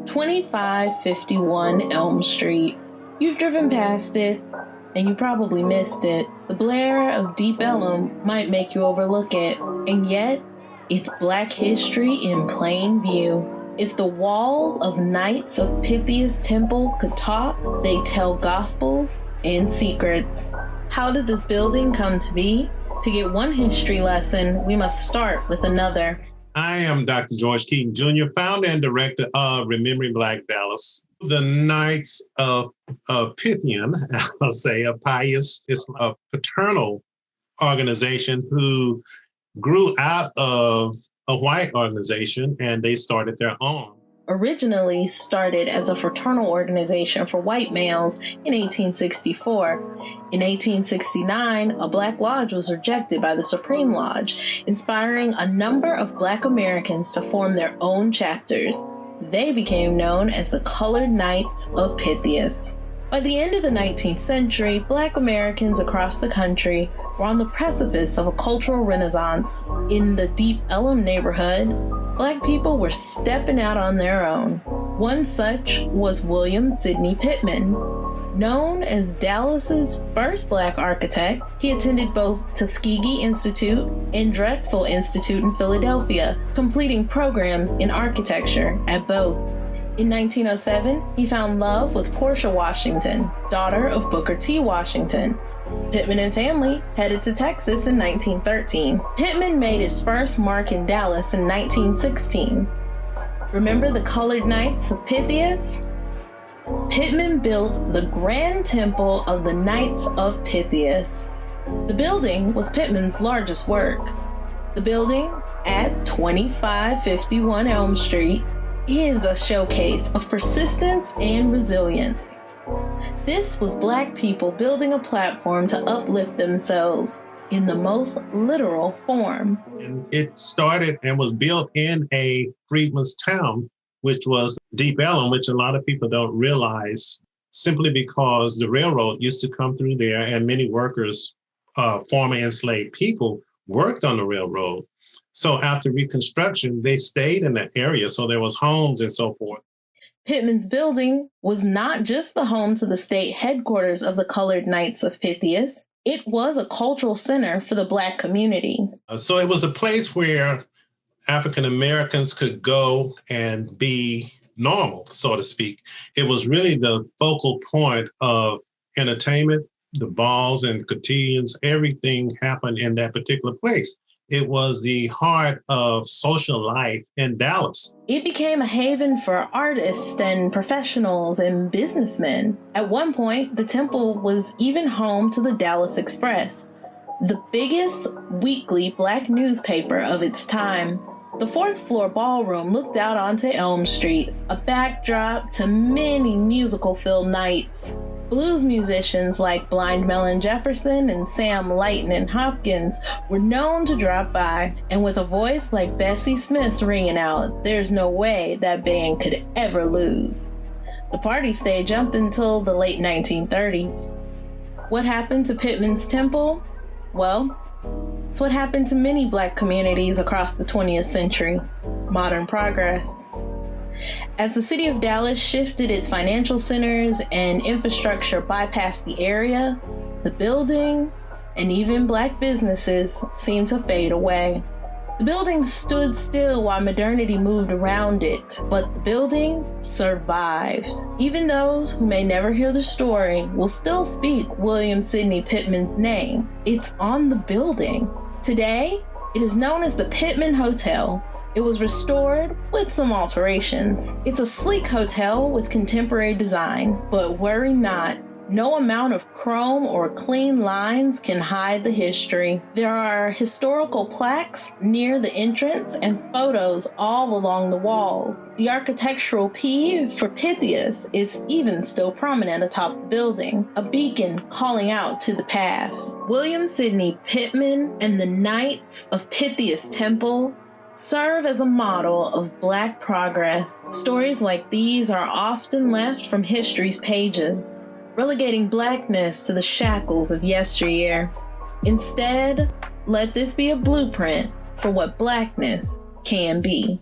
2551 Elm Street. You've driven past it, and you probably missed it. The blare of Deep Ellum might make you overlook it, and yet, it's Black history in plain view. If the walls of Knights of Pythias Temple could talk, they'd tell gospels and secrets. How did this building come to be? To get one history lesson, we must start with another. I am Dr. George Keaton Jr., founder and director of Remembering Black Dallas. The Knights of Pythian, I'll say, of Pythias is a fraternal organization who grew out of a white organization, and they started their own. Originally started as a fraternal organization for white males in 1864. In 1869, a Black Lodge was rejected by the Supreme Lodge, inspiring a number of Black Americans to form their own chapters. They became known as the Colored Knights of Pythias. By the end of the 19th century, Black Americans across the country were on the precipice of a cultural renaissance. In the Deep Ellum neighborhood, Black people were stepping out on their own. One such was William Sidney Pittman. Known as Dallas's first Black architect, he attended both Tuskegee Institute and Drexel Institute in Philadelphia, completing programs in architecture at both. In 1907, he found love with Portia Washington, daughter of Booker T. Washington. Pittman and family headed to Texas in 1913. Pittman made his first mark in Dallas in 1916. Remember the Colored Knights of Pythias? Pittman built the Grand Temple of the Knights of Pythias. The building was Pittman's largest work. The building at 2551 Elm Street is a showcase of persistence and resilience. This was Black people building a platform to uplift themselves in the most literal form. And it started and was built in a freedman's town, which was Deep Ellum, which a lot of people don't realize, simply because the railroad used to come through there and many workers, former enslaved people, worked on the railroad. So after Reconstruction, they stayed in that area. So there was homes and so forth. Pittman's building was not just the home to the state headquarters of the Colored Knights of Pythias. It was a cultural center for the Black community. So it was a place where African Americans could go and be normal, so to speak. It was really the focal point of entertainment, the balls and cotillions, everything happened in that particular place. It was the heart of social life in Dallas. It became a haven for artists and professionals and businessmen. At one point, the temple was even home to the Dallas Express, the biggest weekly Black newspaper of its time. The fourth floor ballroom looked out onto Elm Street, a backdrop to many musical-filled nights. Blues musicians like Blind Melon Jefferson and Sam Lightnin' Hopkins were known to drop by, and with a voice like Bessie Smith's ringing out, there's no way that band could ever lose. The party stayed jumping until the late 1930s. What happened to Pittman's Temple? Well, it's what happened to many Black communities across the 20th century. Modern progress. As the city of Dallas shifted its financial centers and infrastructure bypassed the area, the building and even Black businesses seemed to fade away. The building stood still while modernity moved around it, but the building survived. Even those who may never hear the story will still speak William Sidney Pittman's name. It's on the building. Today, it is known as the Pittman Hotel. It was restored with some alterations. It's a sleek hotel with contemporary design, but worry not. No amount of chrome or clean lines can hide the history. There are historical plaques near the entrance and photos all along the walls. The architectural P for Pythias is even still prominent atop the building, a beacon calling out to the past. William Sidney Pittman and the Knights of Pythias Temple serve as a model of Black progress. Stories like these are often left from history's pages, relegating Blackness to the shackles of yesteryear. Instead, let this be a blueprint for what Blackness can be.